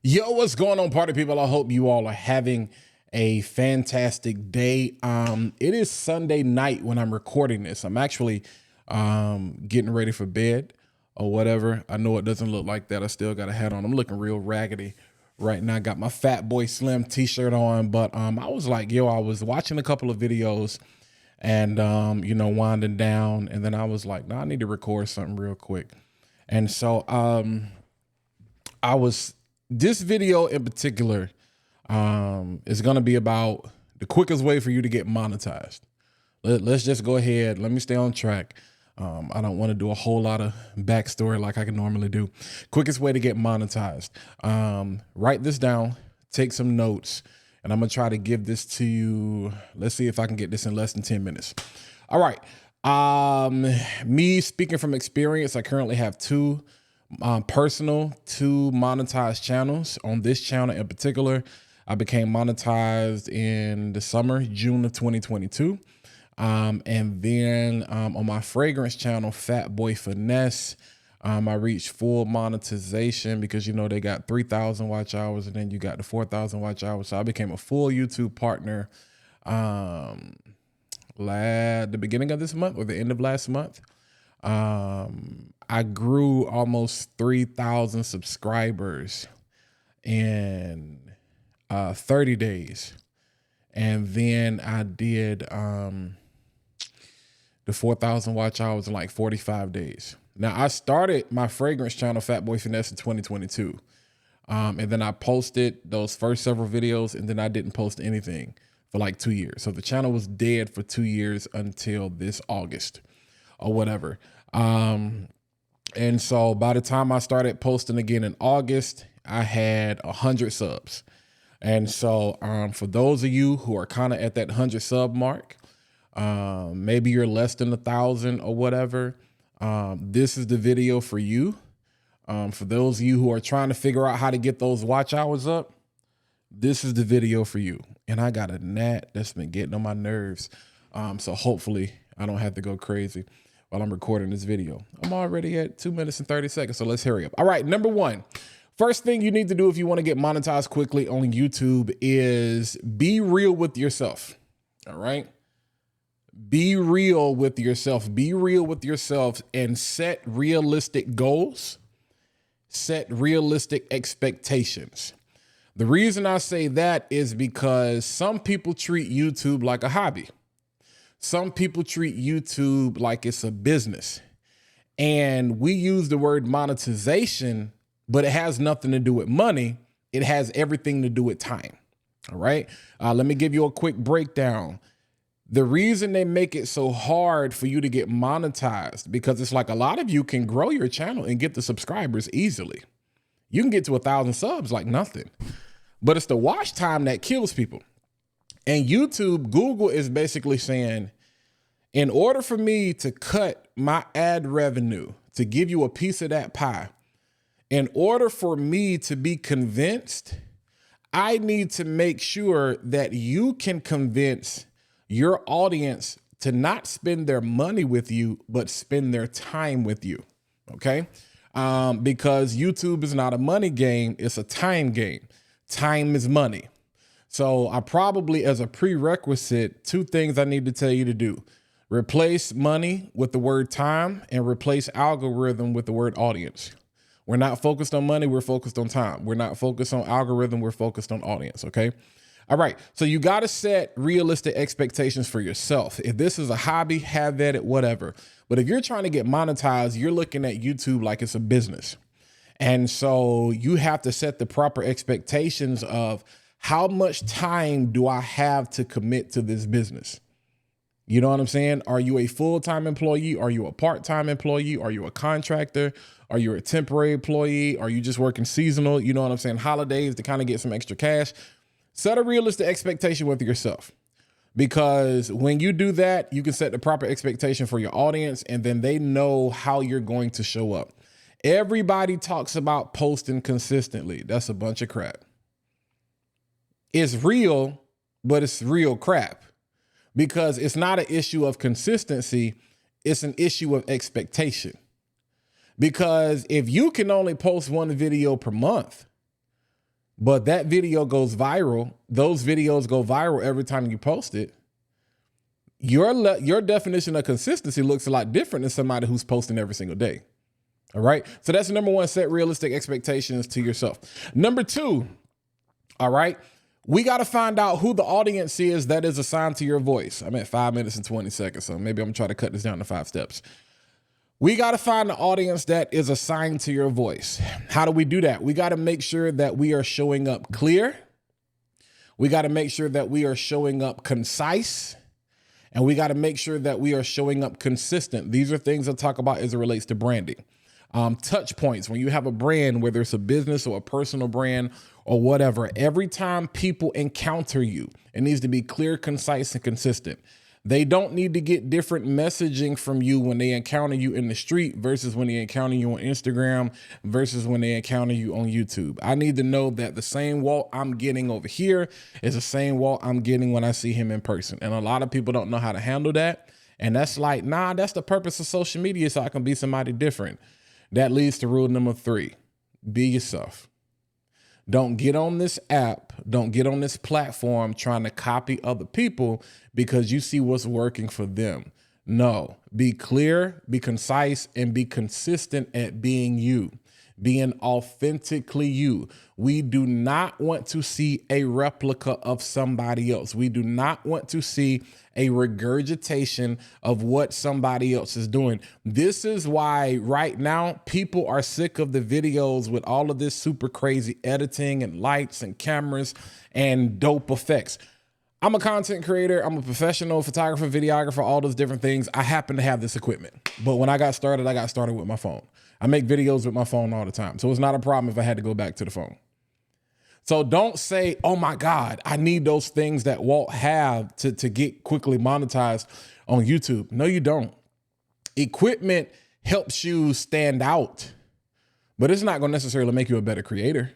Yo, what's going on, party people? I hope you all are having a fantastic day. It is Sunday night when I'm recording this. I'm actually getting ready for bed or whatever. I know it doesn't look like that. I still got a hat on. I'm looking real raggedy right now. I got my Fat Boy Slim t-shirt on, but I was like, yo, I was watching a couple of videos and winding down, and then I was like, no, I need to record something real quick. And so this video in particular is going to be about the quickest way for you to get monetized. Let's just go ahead. Let me stay on track. I don't want to do a whole lot of backstory like I can normally do. Quickest way to get monetized. Write this down, take some notes, and I'm going to try to give this to you. Let's see if I can get this in less than 10 minutes. All right. Me speaking from experience, I currently have two monetized channels. On this channel in particular, I became monetized in the summer, June of 2022. And then on my fragrance channel, Fat Boy Finesse, I reached full monetization because, they got 3,000 watch hours and then you got the 4,000 watch hours. So I became a full YouTube partner the beginning of this month or the end of last month. I grew almost 3,000 subscribers in 30 days. And then I did the 4,000 watch hours in like 45 days. Now, I started my fragrance channel, Fat Boy Finesse, in 2022. And then I posted those first several videos, and then I didn't post anything for like 2 years. So the channel was dead for 2 years until this August or whatever. And so by the time I started posting again in August, I had 100 subs. And so for those of you who are kind of at that 100 sub mark, maybe you're less than 1,000 or whatever, this is the video for you. For those of you who are trying to figure out how to get those watch hours up, this is the video for you. And I got a gnat that's been getting on my nerves. So hopefully I don't have to go crazy while I'm recording this video. I'm already at 2 minutes and 30 seconds, so let's hurry up. All right, number one, first thing you need to do if you want to get monetized quickly on YouTube is be real with yourself, all right? Be real with yourself. Be real with yourself and set realistic goals, set realistic expectations. The reason I say that is because some people treat YouTube like a hobby. Some people treat YouTube like it's a business, and we use the word monetization, but it has nothing to do with money. It has everything to do with time. All right. Let me give you a quick breakdown. The reason they make it so hard for you to get monetized, because it's like a lot of you can grow your channel and get the subscribers easily. You can get to 1,000 subs like nothing, but it's the watch time that kills people. And YouTube, Google is basically saying, in order for me to cut my ad revenue, to give you a piece of that pie, in order for me to be convinced, I need to make sure that you can convince your audience to not spend their money with you, but spend their time with you, okay? Because YouTube is not a money game, it's a time game. Time is money. So I probably, as a prerequisite, two things I need to tell you to do. Replace money with the word time and replace algorithm with the word audience. We're not focused on money, we're focused on time. We're not focused on algorithm, we're focused on audience, okay? All right, so you gotta set realistic expectations for yourself. If this is a hobby, have at it, whatever. But if you're trying to get monetized, you're looking at YouTube like it's a business. And so you have to set the proper expectations of how much time do I have to commit to this business? You know what I'm saying? Are you a full-time employee? Are you a part-time employee? Are you a contractor? Are you a temporary employee? Are you just working seasonal? You know what I'm saying? Holidays to kind of get some extra cash. Set a realistic expectation with yourself, because when you do that, you can set the proper expectation for your audience, and then they know how you're going to show up. Everybody talks about posting consistently. That's a bunch of crap. It's real, but it's real crap, because it's not an issue of consistency. It's an issue of expectation. Because if you can only post one video per month, but that video goes viral. Those videos go viral every time you post it. Your definition of consistency looks a lot different than somebody who's posting every single day. All right. So that's number one, set realistic expectations to yourself. Number two, all right, we got to find out who the audience is that is assigned to your voice. I'm at 5 minutes and 20 seconds, so maybe I'm gonna try to cut this down to 5 steps. We got to find the audience that is assigned to your voice. How do we do that? We got to make sure that we are showing up clear. We got to make sure that we are showing up concise. And we got to make sure that we are showing up consistent. These are things I'll talk about as it relates to branding. Touch points, when you have a brand, whether it's a business or a personal brand or whatever, every time people encounter you, it needs to be clear, concise, and consistent. They don't need to get different messaging from you when they encounter you in the street versus when they encounter you on Instagram versus when they encounter you on YouTube. I need to know that the same Walt I'm getting over here is the same Walt I'm getting when I see him in person. And a lot of people don't know how to handle that. And that's like, nah, that's the purpose of social media, so I can be somebody different. That leads to rule number 3, be yourself. Don't get on this app, don't get on this platform trying to copy other people because you see what's working for them. No, be clear, be concise, and be consistent at being you, being authentically you. We do not want to see a replica of somebody else. We do not want to see a regurgitation of what somebody else is doing. This is why right now people are sick of the videos with all of this super crazy editing and lights and cameras and dope effects. I'm a content creator. I'm a professional photographer, videographer, all those different things. I happen to have this equipment. But when I got started with my phone. I make videos with my phone all the time. So it's not a problem if I had to go back to the phone. So don't say, oh my God, I need those things that Walt have to get quickly monetized on YouTube. No, you don't. Equipment helps you stand out, but it's not going to necessarily make you a better creator.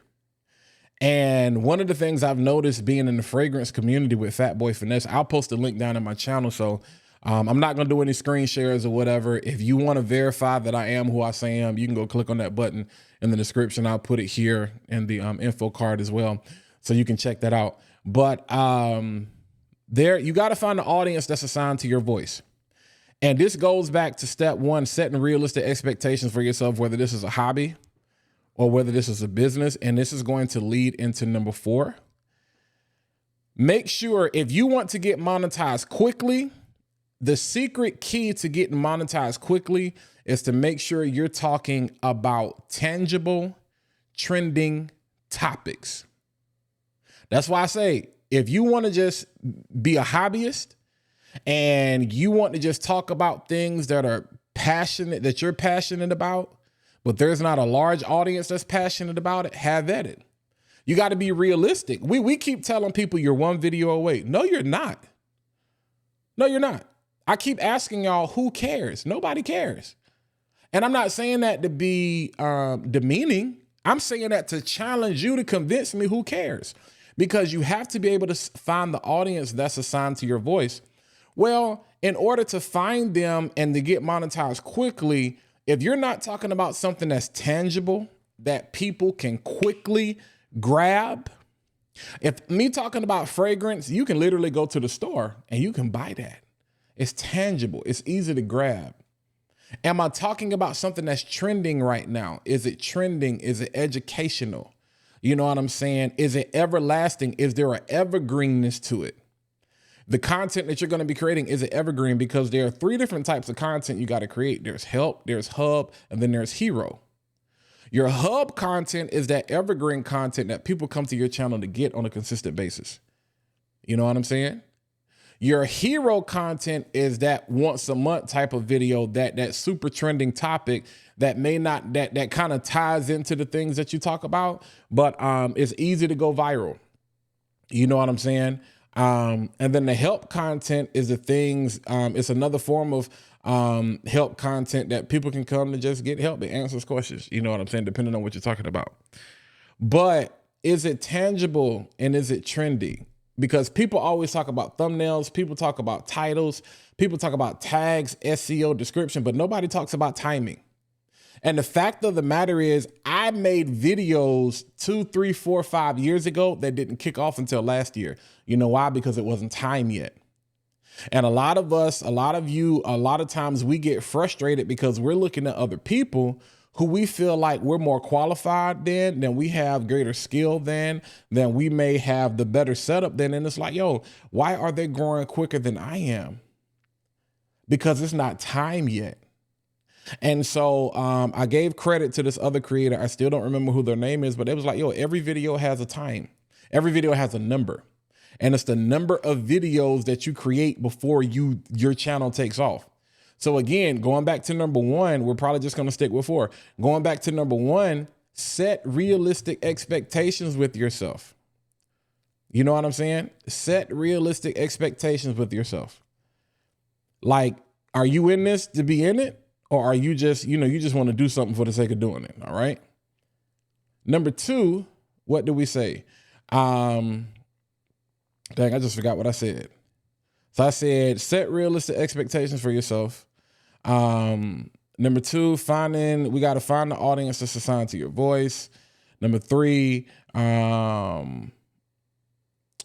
And one of the things I've noticed being in the fragrance community with Fatboy Finesse, I'll post a link down in my channel. So I'm not going to do any screen shares or whatever. If you want to verify that I am who I say I am, you can go click on that button in the description. I'll put it here in the info card as well, so you can check that out. But there, you got to find the audience that's assigned to your voice. And this goes back to step 1, setting realistic expectations for yourself, whether this is a hobby or whether this is a business. And this is going to lead into number 4. Make sure if you want to get monetized quickly, the secret key to getting monetized quickly is to make sure you're talking about tangible, trending topics. That's why I say, if you want to just be a hobbyist and you want to just talk about things that are passionate, that you're passionate about, but there's not a large audience that's passionate about it, have at it. You got to be realistic. We keep telling people you're one video away. No, you're not. No, you're not. I keep asking y'all, who cares? Nobody cares. And I'm not saying that to be demeaning. I'm saying that to challenge you to convince me who cares, because you have to be able to find the audience that's assigned to your voice. Well, in order to find them and to get monetized quickly, if you're not talking about something that's tangible, that people can quickly grab, if me talking about fragrance, you can literally go to the store and you can buy that. It's tangible. It's easy to grab. Am I talking about something that's trending right now? Is it trending? Is it educational? You know what I'm saying? Is it everlasting? Is there an evergreenness to it? The content that you're going to be creating, is it evergreen? Because there are 3 different types of content you got to create. There's help, there's hub, and then there's hero. Your hub content is that evergreen content that people come to your channel to get on a consistent basis. You know what I'm saying? Your hero content is that once a month type of video, that super trending topic that may not, that kind of ties into the things that you talk about, but it's easy to go viral. You know what I'm saying? And then the help content is the things, it's another form of help content that people can come to just get help. It answers questions. You know what I'm saying? Depending on what you're talking about. But is it tangible and is it trendy? Because people always talk about thumbnails, people talk about titles, people talk about tags, SEO, description, but nobody talks about timing. And the fact of the matter is, I made videos 2, 3, 4, 5 years ago that didn't kick off until last year. You know why? Because it wasn't time yet. And a lot of us, a lot of you, a lot of times we get frustrated because we're looking at other people who we feel like we're more qualified than we have greater skill than we may have the better setup than. And it's like, yo, why are they growing quicker than I am? Because it's not time yet. And so I gave credit to this other creator. I still don't remember who their name is, but it was like, yo, every video has a time. Every video has a number. And it's the number of videos that you create before your channel takes off. So again, going back to number one, we're probably just going to stick with 4. Going back to number one, set realistic expectations with yourself. You know what I'm saying? Set realistic expectations with yourself. Like, are you in this to be in it? Or are you just, you just want to do something for the sake of doing it? All right. Number 2, what do we say? Dang, I just forgot what I said. So I said, set realistic expectations for yourself. Number 2, we got to find the audience that's assigned to your voice. Number 3, I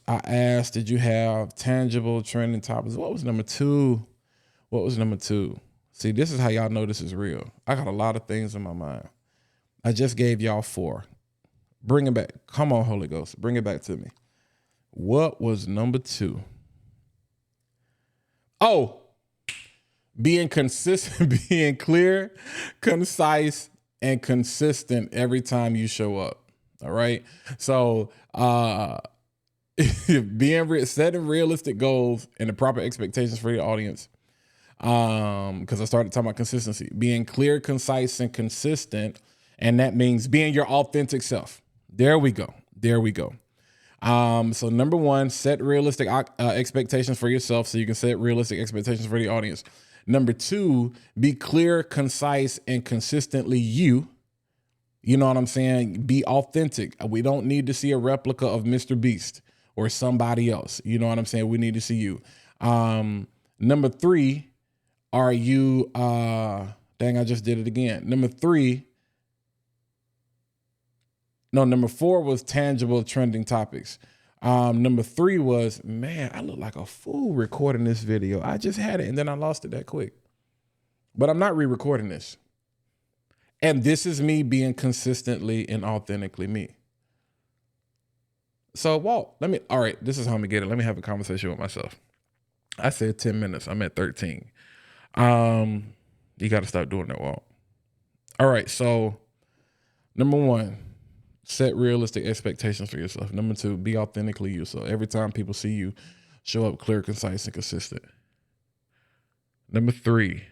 asked, did you have tangible trending topics? What was number 2? See, this is how y'all know this is real. I got a lot of things in my mind. I just gave y'all 4. Bring it back. Come on, Holy Ghost. Bring it back to me. What was number 2? Oh, being consistent, being clear, concise, and consistent every time you show up. All right. So setting realistic goals and the proper expectations for your audience. Because I started talking about consistency, being clear, concise, and consistent. And that means being your authentic self. There we go. So number 1, set realistic expectations for yourself so you can set realistic expectations for the audience. Number 2, be clear, concise, and consistently you. You know what I'm saying? Be authentic. We don't need to see a replica of Mr. Beast or somebody else. You know what I'm saying? We need to see you. Number 3, are you, dang, I just did it again. Number 4 was tangible trending topics. Number 3 was, man, I look like a fool recording this video. I just had it and then I lost it that quick. But I'm not re-recording this. And this is me being consistently and authentically me. So, Walt, all right, this is how I'm gonna get it. Let me have a conversation with myself. I said 10 minutes. I'm at 13. You got to stop doing that, Walt. All right. So number 1, set realistic expectations for yourself. Number 2, be authentically you. So every time people see you, show up clear, concise, and consistent. Number 3,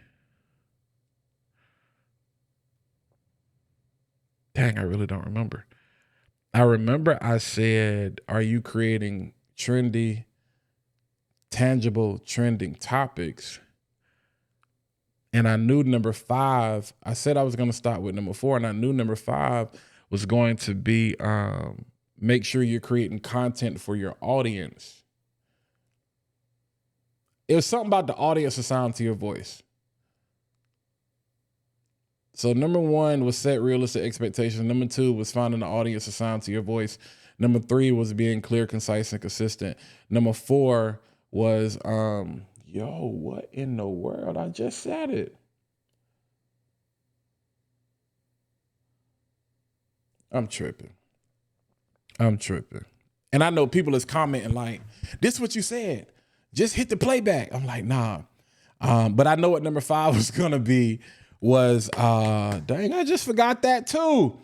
dang, I really don't remember. I remember I said, are you creating trendy, tangible, trending topics? And I knew number 5, I said I was going to start with number 4, and I knew number 5 was going to be make sure you're creating content for your audience. It was something about the audience assigned to your voice. So number 1 was set realistic expectations. Number 2 was finding the audience assigned to your voice. Number 3 was being clear, concise, and consistent. Number 4 was, yo, what in the world? I just said it. I'm tripping. And I know people is commenting like, this is what you said. Just hit the playback. I'm like, nah. But I know what number 5 was going to be was, dang, I just forgot that too.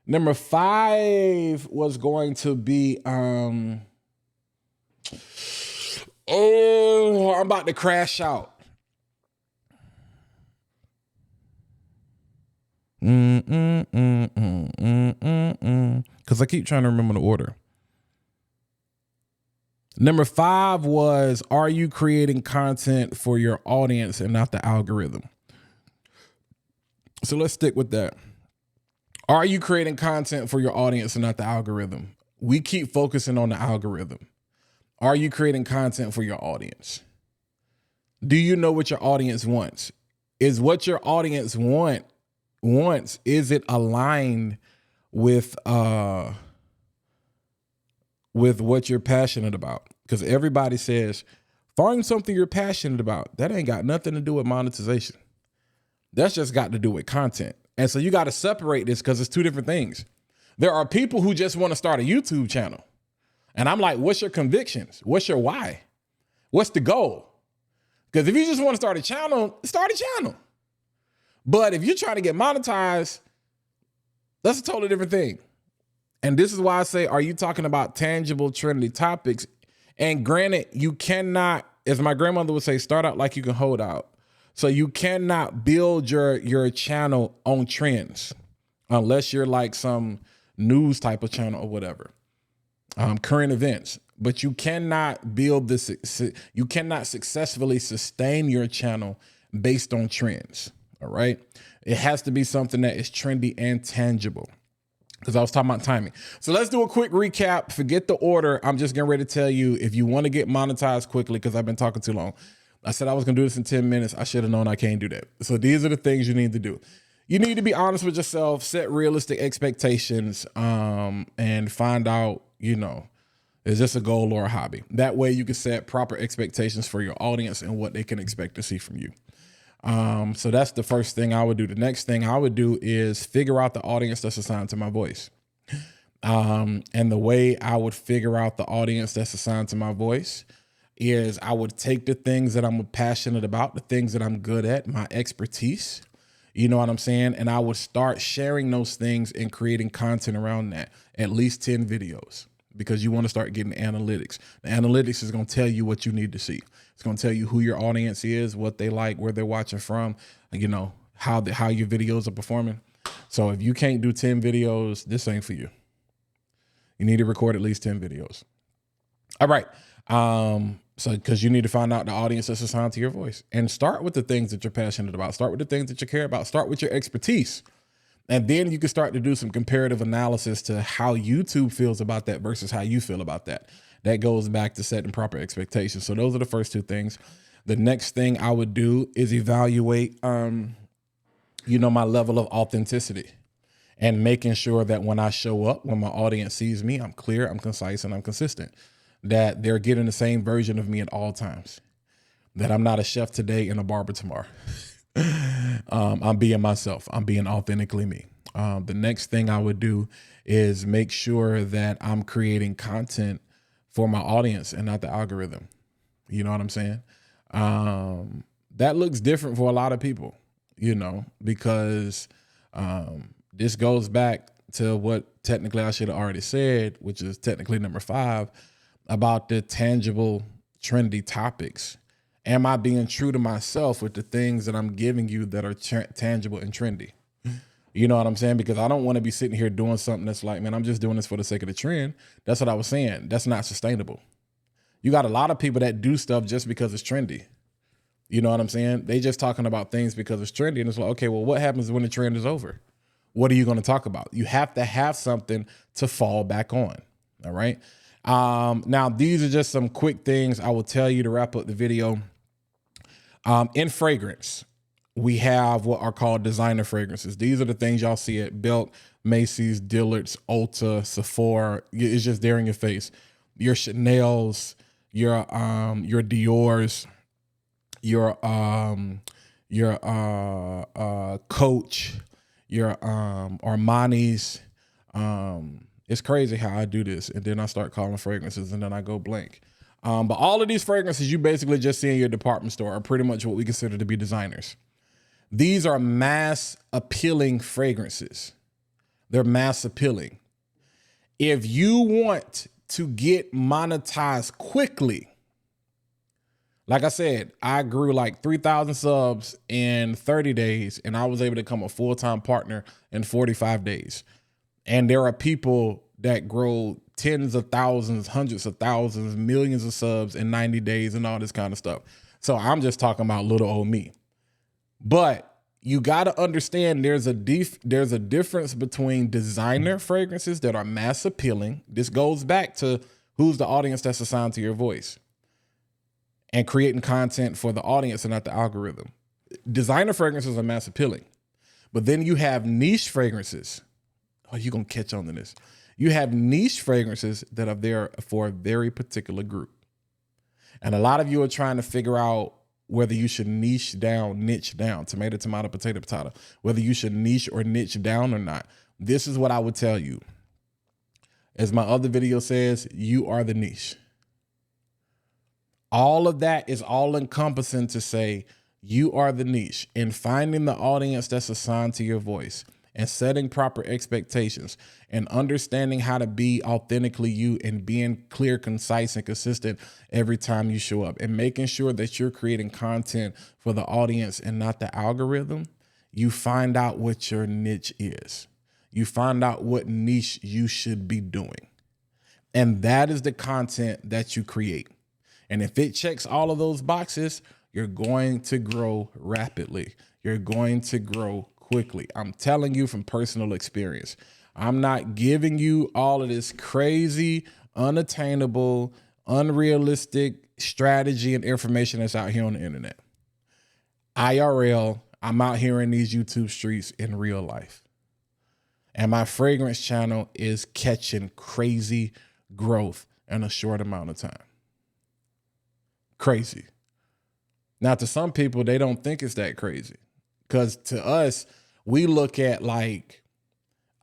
Number 5 was going to be, oh, I'm about to crash out. Because I keep trying to remember the order. Number 5 was, are you creating content for your audience and not the algorithm? So let's stick with that. Are you creating content for your audience and not the algorithm? We keep focusing on the algorithm. Are you creating content for your audience? Do you know what your audience wants? Is what your audience want once, is it aligned with what you're passionate about? Because everybody says, find something you're passionate about. That ain't got nothing to do with monetization. That's just got to do with content. And so you got to separate this because it's two different things. There are people who just want to start a YouTube channel. And I'm like, what's your convictions? What's your why? What's the goal? Because if you just want to start a channel, start a channel. But if you're trying to get monetized, that's a totally different thing. And this is why I say, are you talking about tangible, trendy topics? And granted, you cannot, as my grandmother would say, start out like you can hold out. So you cannot build your channel on trends unless you're like some news type of channel or whatever, current events. But you cannot build this, you cannot successfully sustain your channel based on trends, all right? It has to be something that is trendy and tangible, because I was talking about timing. So let's do a quick recap. Forget the order. I'm just getting ready to tell you, if you want to get monetized quickly, because I've been talking too long. I said I was going to do this in 10 minutes. I should have known I can't do that. So these are the things you need to do. You need to be honest with yourself, set realistic expectations, and find out, is this a goal or a hobby? That way you can set proper expectations for your audience and what they can expect to see from you. So that's the first thing I would do. The next thing I would do is figure out the audience that's assigned to my voice. And the way I would figure out the audience that's assigned to my voice is I would take the things that I'm passionate about, the things that I'm good at, my expertise, you know what I'm saying? And I would start sharing those things and creating content around that, at least 10 videos, because you want to start getting analytics. The analytics is going to tell you what you need to see. It's going to tell you who your audience is, what they like, where they're watching from, how your videos are performing. So if you can't do 10 videos, this ain't for you. You need to record at least 10 videos. All right. So because you need to find out the audience that's assigned to your voice, and start with the things that you're passionate about. Start with the things that you care about. Start with your expertise. And then you can start to do some comparative analysis to how YouTube feels about that versus how you feel about that. That goes back to setting proper expectations. So those are the first two things. The next thing I would do is evaluate, my level of authenticity, and making sure that when I show up, when my audience sees me, I'm clear, I'm concise, and I'm consistent, that they're getting the same version of me at all times, that I'm not a chef today and a barber tomorrow. I'm being myself. I'm being authentically me. The next thing I would do is make sure that I'm creating content for my audience and not the algorithm. You know what I'm saying? That looks different for a lot of people, because this goes back to what technically I should have already said, which is technically number 5, about the tangible, trendy topics. Am I being true to myself with the things that I'm giving you that are tangible and trendy? You know what I'm saying? Because I don't want to be sitting here doing something that's like, man, I'm just doing this for the sake of the trend. That's what I was saying. That's not sustainable. You got a lot of people that do stuff just because it's trendy. You know what I'm saying? They just talking about things because it's trendy. And it's like, okay, well, what happens when the trend is over? What are you going to talk about? You have to have something to fall back on. All right. Now, these are just some quick things I will tell you to wrap up the video. In fragrance, we have what are called designer fragrances. These are the things y'all see at Belk, Macy's, Dillard's, Ulta, Sephora. It's just there in your face. Your Chanel's, your Dior's, your Coach, your Armani's. It's crazy how I do this, and then I start calling fragrances, and then I go blank. But all of these fragrances you basically just see in your department store are pretty much what we consider to be designers. These are mass appealing fragrances. They're mass appealing. If you want to get monetized quickly, like I said, I grew like 3,000 subs in 30 days, and I was able to become a full-time partner in 45 days. And there are people that grow tens of thousands, hundreds of thousands, millions of subs in 90 days and all this kind of stuff. So I'm just talking about little old me. But you got to understand there's a difference between designer fragrances that are mass appealing. This goes back to who's the audience that's assigned to your voice, and creating content for the audience and not the algorithm. Designer fragrances are mass appealing. But then you have niche fragrances. Oh, you're going to catch on to this. You have niche fragrances that are there for a very particular group. And a lot of you are trying to figure out whether you should niche down, tomato, tomato, potato, potato, whether you should niche or niche down or not. This is what I would tell you. As my other video says, you are the niche. All of that is all encompassing to say you are the niche, and finding the audience that's assigned to your voice and setting proper expectations and understanding how to be authentically you and being clear, concise, and consistent every time you show up, and making sure that you're creating content for the audience and not the algorithm. You find out what your niche is. You find out what niche you should be doing. And that is the content that you create. And if it checks all of those boxes, you're going to grow rapidly. You're going to grow quickly. I'm telling you from personal experience. I'm not giving you all of this crazy, unattainable, unrealistic strategy and information that's out here on the internet. IRL, I'm out here in these YouTube streets in real life. And my fragrance channel is catching crazy growth in a short amount of time. Crazy. Now, to some people, they don't think it's that crazy. Because to us, we look at like,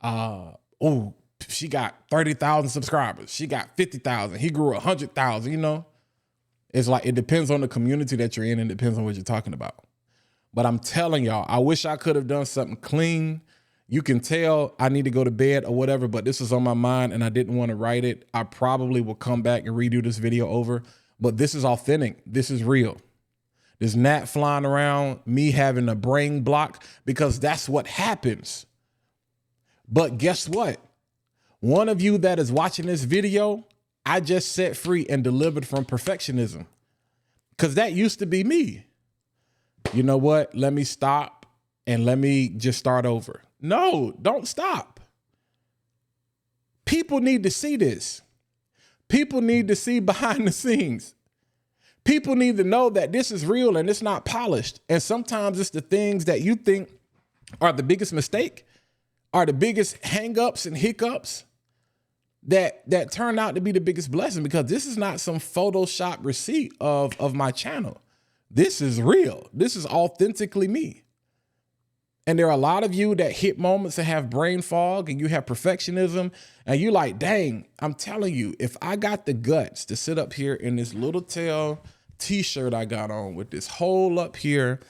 oh, she got 30,000 subscribers. She got 50,000. He grew 100,000, you know? It's like, it depends on the community that you're in and it depends on what you're talking about. But I'm telling y'all, I wish I could have done something clean. You can tell I need to go to bed or whatever, but this was on my mind and I didn't want to write it. I probably will come back and redo this video over, but this is authentic. This is real. There's gnat flying around, me having a brain block, because that's what happens. But guess what? One of you that is watching this video, I just set free and delivered from perfectionism, because that used to be me. You know what? Let me stop and let me just start over. No, don't stop. People need to see this. People need to see behind the scenes. People need to know that this is real and it's not polished. And sometimes it's the things that you think are the biggest mistake, are the biggest hangups and hiccups that turn out to be the biggest blessing, because this is not some Photoshop receipt of my channel. This is real. This is authentically me. And there are a lot of you that hit moments and have brain fog and you have perfectionism and you like, dang, I'm telling you, if I got the guts to sit up here in this little tail t-shirt I got on with this hole up here,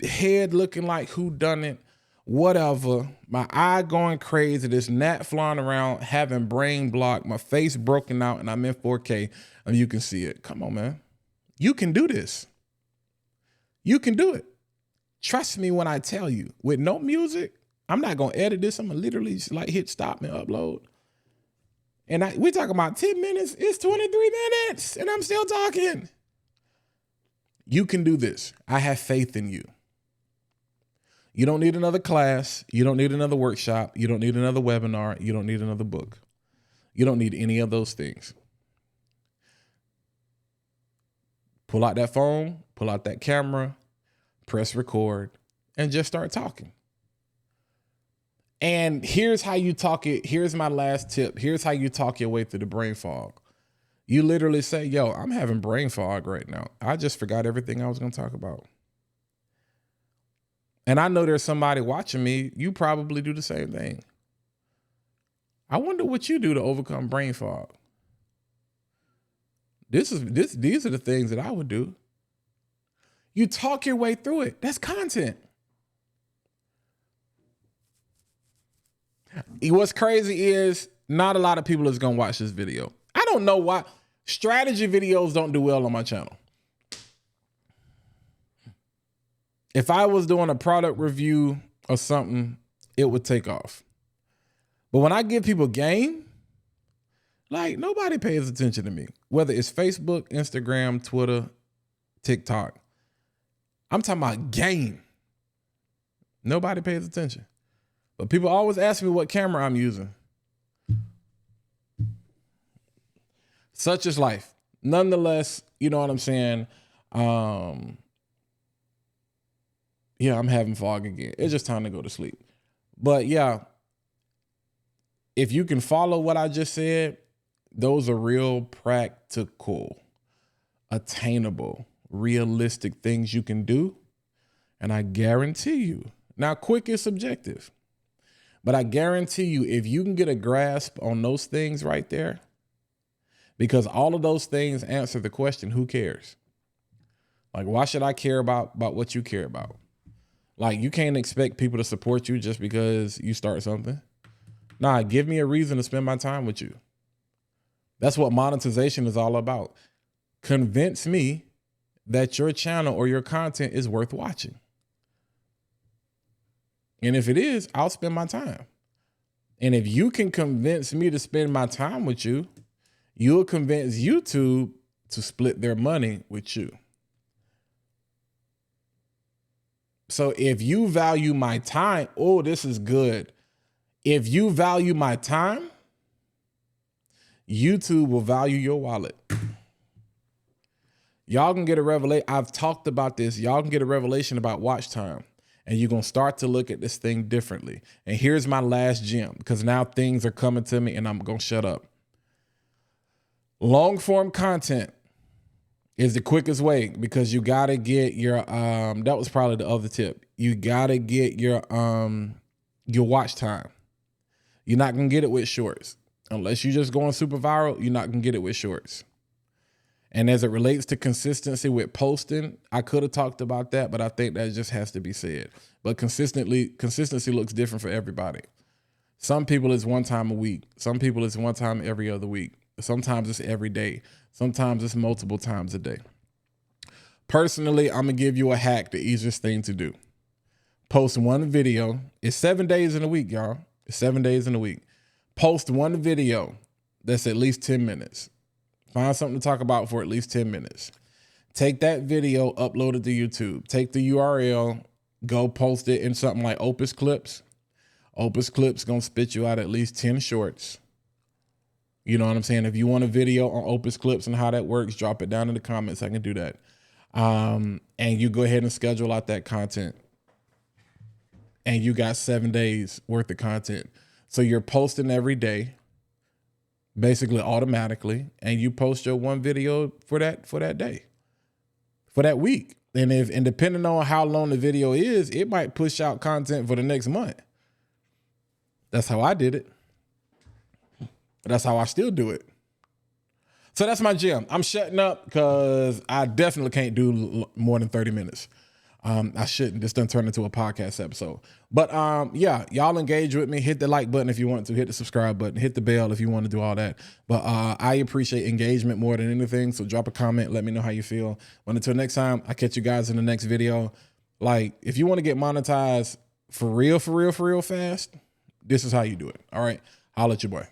head looking like who done it, whatever, my eye going crazy, this gnat flying around, having brain block, my face broken out, and I'm in 4K and you can see it. Come on, man. You can do this. You can do it. Trust me when I tell you, with no music, I'm not going to edit this. I'm going to literally just like hit stop and upload. And we talking about 10 minutes. It's 23 minutes and I'm still talking. You can do this. I have faith in you. You don't need another class. You don't need another workshop. You don't need another webinar. You don't need another book. You don't need any of those things. Pull out that phone, pull out that camera, press record, and just start talking. And here's how you talk it. Here's my last tip. Here's how you talk your way through the brain fog. You literally say, yo, I'm having brain fog right now. I just forgot everything I was going to talk about. And I know there's somebody watching me. You probably do the same thing. I wonder what you do to overcome brain fog. These are the things that I would do. You talk your way through it. That's content. What's crazy is not a lot of people is going to watch this video. I don't know why. Strategy videos don't do well on my channel. If I was doing a product review or something, it would take off. But when I give people game, like nobody pays attention to me, whether it's Facebook, Instagram, Twitter, TikTok. I'm talking about game. Nobody pays attention. But people always ask me what camera I'm using. Such is life. Nonetheless, you know what I'm saying? Yeah, I'm having fog again. It's just time to go to sleep. But yeah, if you can follow what I just said, those are real practical, attainable, realistic things you can do. And I guarantee you, now quick is subjective, but I guarantee you, if you can get a grasp on those things right there, because all of those things answer the question, who cares? Like, why should I care about what you care about? Like, you can't expect people to support you just because you start something. Nah, give me a reason to spend my time with you. That's what monetization is all about. Convince me that your channel or your content is worth watching. And if it is, I'll spend my time. And if you can convince me to spend my time with you, you'll convince YouTube to split their money with you. So if you value my time, oh, this is good. If you value my time, YouTube will value your wallet. Y'all can get a revelation. I've talked about this. Y'all can get a revelation about watch time, and you're going to start to look at this thing differently. And here's my last gem, because now things are coming to me and I'm going to shut up. Long form content is the quickest way, because you got to get your, that was probably the other tip. You got to get your watch time. You're not going to get it with shorts. Unless you're just going super viral, you're not going to get it with shorts. And as it relates to consistency with posting, I could have talked about that, but I think that just has to be said. But consistency looks different for everybody. Some people it's one time a week. Some people it's one time every other week. Sometimes it's every day. Sometimes it's multiple times a day. Personally, I'm going to give you a hack, the easiest thing to do. Post one video. It's 7 days in a week, y'all. It's 7 days in a week. Post one video that's at least 10 minutes. Find something to talk about for at least 10 minutes. Take that video, upload it to YouTube. Take the URL, go post it in something like Opus Clips. Opus Clips going to spit you out at least 10 shorts. You know what I'm saying? If you want a video on Opus Clips and how that works, drop it down in the comments. I can do that. And you go ahead and schedule out that content. And you got 7 days worth of content. So you're posting every day, basically automatically, and you post your one video for that day, for that week. And depending on how long the video is, it might push out content for the next month. That's how I did it. That's how I still do it. So that's my gem. I'm shutting up because I definitely can't do more than 30 minutes. I shouldn't. This done turn into a podcast episode. But yeah, y'all engage with me. Hit the like button if you want to. Hit the subscribe button. Hit the bell if you want to do all that. But I appreciate engagement more than anything. So drop a comment. Let me know how you feel. But until next time, I'll catch you guys in the next video. Like, if you want to get monetized for real fast, this is how you do it. All right. Holla at your boy.